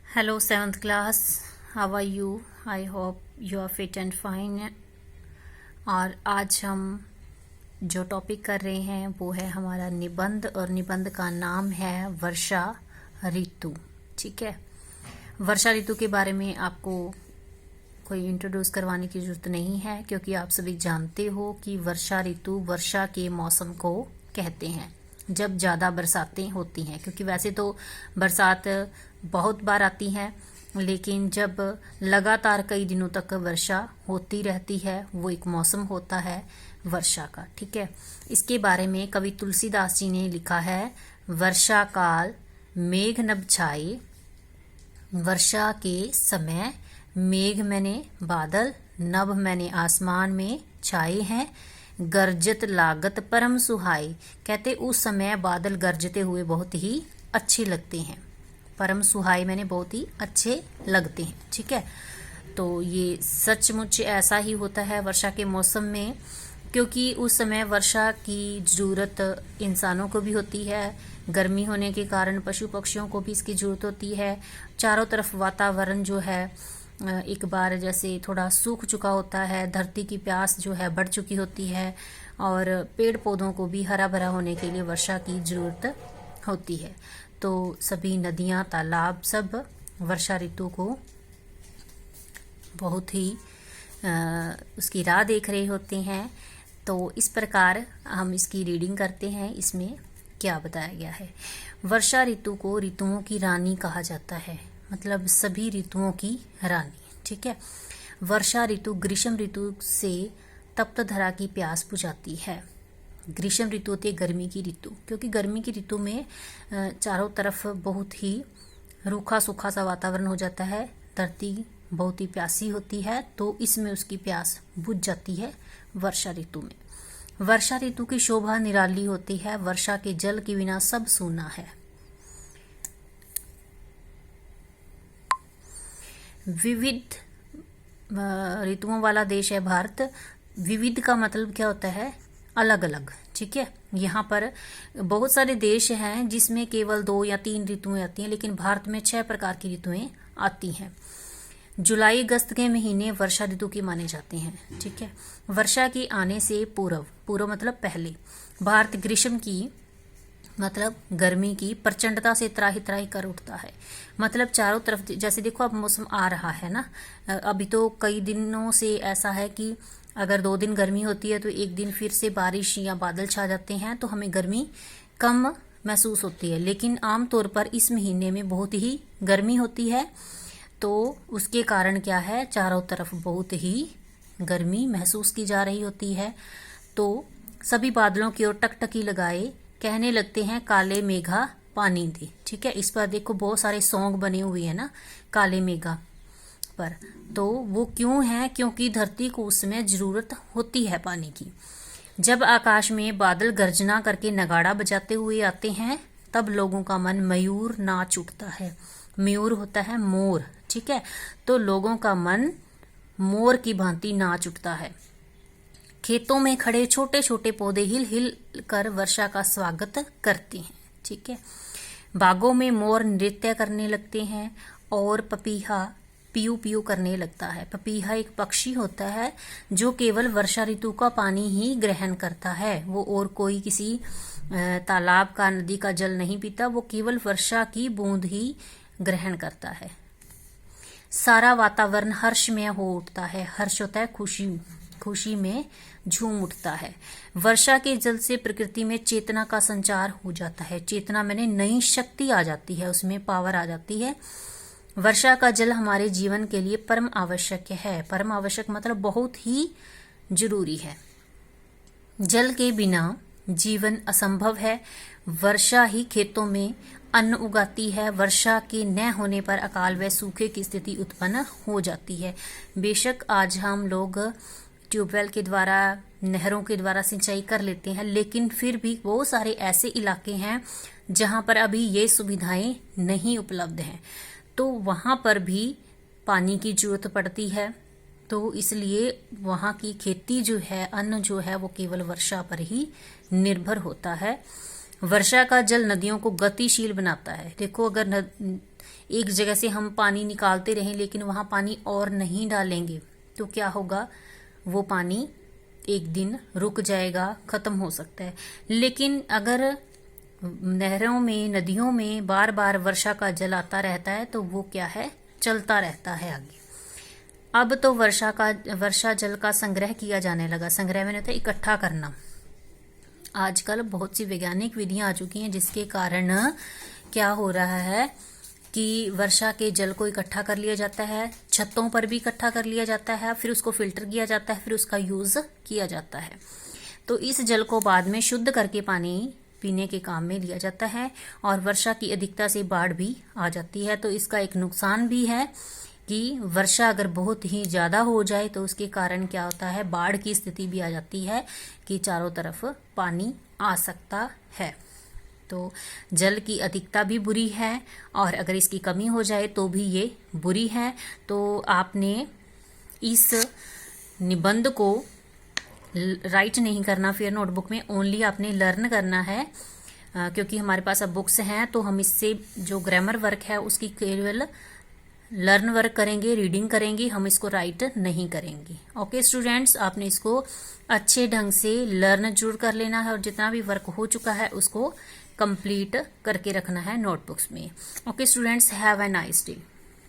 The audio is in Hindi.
Hello, seventh class. How are you? I hope you are fit and fine. और आज हम जो टॉपिक कर रहे हैं वो है हमारा निबंध, और निबंध का नाम है वर्षा ऋतु। ठीक है, वर्षा ऋतु के बारे में आपको कोई इंट्रोड्यूस करवाने की जरूरत नहीं है, क्योंकि आप सभी जानते हो कि वर्षा ऋतु वर्षा के मौसम को कहते हैं, जब ज़्यादा बरसातें होती हैं। क्योंकि वैसे तो बरसात बहुत बार आती है, लेकिन जब लगातार कई दिनों तक वर्षा होती रहती है, वो एक मौसम होता है वर्षा का। ठीक है, इसके बारे में कवि तुलसीदास जी ने लिखा है, वर्षा काल मेघ नभ छाए, वर्षा के समय मेघ मैंने बादल, नभ मैंने आसमान में छाए हैं, गरजत लागत परम सुहाई। कहते उस समय बादल गरजते हुए बहुत ही अच्छे लगते हैं, परम सुहाई मैंने बहुत ही अच्छे लगते हैं। ठीक है, तो ये सचमुच ऐसा ही होता है वर्षा के मौसम में, क्योंकि उस समय वर्षा की ज़रूरत इंसानों को भी होती है। गर्मी होने के कारण पशु पक्षियों को भी इसकी ज़रूरत होती है। चारों तरफ वातावरण जो है एक बार जैसे थोड़ा सूख चुका होता है, धरती की प्यास जो है बढ़ चुकी होती है, और पेड़ पौधों को भी हरा भरा होने के लिए वर्षा की ज़रूरत होती है। तो सभी नदियाँ, तालाब सब वर्षा ऋतु को बहुत ही उसकी राह देख रहे होते हैं। तो इस प्रकार हम इसकी रीडिंग करते हैं। इसमें क्या बताया गया है, वर्षा ऋतु को ऋतुओं की रानी कहा जाता है, मतलब सभी ऋतुओं की रानी। ठीक है, वर्षा ऋतु ग्रीष्म ऋतु से तप्त धरा की प्यास बुझाती है। ग्रीष्म ऋतु होती है गर्मी की ऋतु, क्योंकि गर्मी की ऋतु में चारों तरफ बहुत ही रूखा सूखा सा वातावरण हो जाता है, धरती बहुत ही प्यासी होती है, तो इसमें उसकी प्यास बुझ जाती है वर्षा ऋतु में। वर्षा ऋतु की शोभा निराली होती है, वर्षा के जल के बिना सब सूना है। विविध ऋतुओं वाला देश है भारत। विविध का मतलब क्या होता है, अलग अलग। ठीक है, यहाँ पर बहुत सारे देश हैं जिसमें केवल 2 या 3 ऋतुएं आती हैं, लेकिन भारत में 6 प्रकार की ऋतुएं आती हैं। जुलाई अगस्त के महीने वर्षा ऋतु के माने जाते हैं। ठीक है, वर्षा के आने से पूर्व, पूर्व मतलब पहले, भारत ग्रीष्म की मतलब गर्मी की प्रचंडता से त्राही त्राही कर उठता है। मतलब चारों तरफ, जैसे देखो अब मौसम आ रहा है ना, अभी तो कई दिनों से ऐसा है कि अगर 2 दिन गर्मी होती है तो एक दिन फिर से बारिश या बादल छा जाते हैं, तो हमें गर्मी कम महसूस होती है। लेकिन आमतौर पर इस महीने में बहुत ही गर्मी होती है, तो उसके कारण क्या है, चारों तरफ बहुत ही गर्मी महसूस की जा रही होती है। तो सभी बादलों की ओर टकटकी लगाए कहने लगते हैं, काले मेघा पानी दे। ठीक है, इस पर देखो बहुत सारे सॉन्ग बने हुए हैं ना काले मेघा पर। तो वो क्यों है, क्योंकि धरती को उस समय जरूरत होती है पानी की। जब आकाश में बादल गर्जना करके नगाड़ा बजाते हुए आते हैं, तब लोगों का मन मयूर नाच उठता है। मयूर होता है मोर। ठीक है, तो लोगों का मन मोर की भांति नाच उठता है। खेतों में खड़े छोटे छोटे पौधे हिल हिल कर वर्षा का स्वागत करते हैं। ठीक है, बागों में मोर नृत्य करने लगते हैं, और पपीहा पीयू पीयू करने लगता है। पपीहा एक पक्षी होता है जो केवल वर्षा ऋतु का पानी ही ग्रहण करता है। वो और कोई किसी तालाब का, नदी का जल नहीं पीता, वो केवल वर्षा की बूंद ही ग्रहण करता है। सारा वातावरण हर्षमय हो उठता है। हर्ष होता है खुशी, खुशी में झूम उठता है। वर्षा के जल से प्रकृति में चेतना का संचार हो जाता है। चेतना मैंने नई शक्ति आ जाती है, उसमें पावर आ जाती है। वर्षा का जल हमारे जीवन के लिए परम आवश्यक है। परम आवश्यक मतलब बहुत ही जरूरी है। जल के बिना जीवन असंभव है। वर्षा ही खेतों में अन्न उगाती है। वर्षा के न होने पर अकाल व सूखे की स्थिति उत्पन्न हो जाती है। बेशक आज हम लोग ट्यूबवेल के द्वारा, नहरों के द्वारा सिंचाई कर लेते हैं, लेकिन फिर भी बहुत सारे ऐसे इलाके हैं जहां पर अभी ये सुविधाएं नहीं उपलब्ध हैं, तो वहां पर भी पानी की जरूरत पड़ती है। तो इसलिए वहां की खेती जो है, अन्न जो है, वो केवल वर्षा पर ही निर्भर होता है। वर्षा का जल नदियों को गतिशील बनाता है। देखो, अगर एक जगह से हम पानी निकालते रहें लेकिन वहां पानी और नहीं डालेंगे तो क्या होगा, वो पानी एक दिन रुक जाएगा, खत्म हो सकता है। लेकिन अगर नहरों में, नदियों में बार बार वर्षा का जल आता रहता है तो वो क्या है, चलता रहता है आगे। अब तो वर्षा जल का संग्रह किया जाने लगा। संग्रह में होता है इकट्ठा करना। आजकल बहुत सी वैज्ञानिक विधियां आ चुकी हैं जिसके कारण क्या हो रहा है कि वर्षा के जल को इकट्ठा कर लिया जाता है, छतों पर भी इकट्ठा कर लिया जाता है, फिर उसको फिल्टर किया जाता है, फिर उसका यूज किया जाता है। तो इस जल को बाद में शुद्ध करके पानी पीने के काम में लिया जाता है और वर्षा की अधिकता से बाढ़ भी आ जाती है। तो इसका एक नुकसान भी है कि वर्षा अगर बहुत ही ज्यादा हो जाए तो उसके कारण क्या होता है, बाढ़ की स्थिति भी आ जाती है कि चारों तरफ पानी आ सकता है। तो जल की अधिकता भी बुरी है और अगर इसकी कमी हो जाए तो भी ये बुरी है। तो आपने इस निबंध को राइट नहीं करना फिर नोटबुक में, ओनली आपने लर्न करना है। क्योंकि हमारे पास अब बुक्स हैं तो हम इससे जो ग्रामर वर्क है उसकी केवल लर्न वर्क करेंगे, रीडिंग करेंगे, हम इसको राइट नहीं करेंगे। ओके स्टूडेंट्स, आपने इसको अच्छे ढंग से लर्न जरूर कर लेना है और जितना भी वर्क हो चुका है उसको कंप्लीट करके रखना है नोटबुक्स में। Okay students, have a nice day.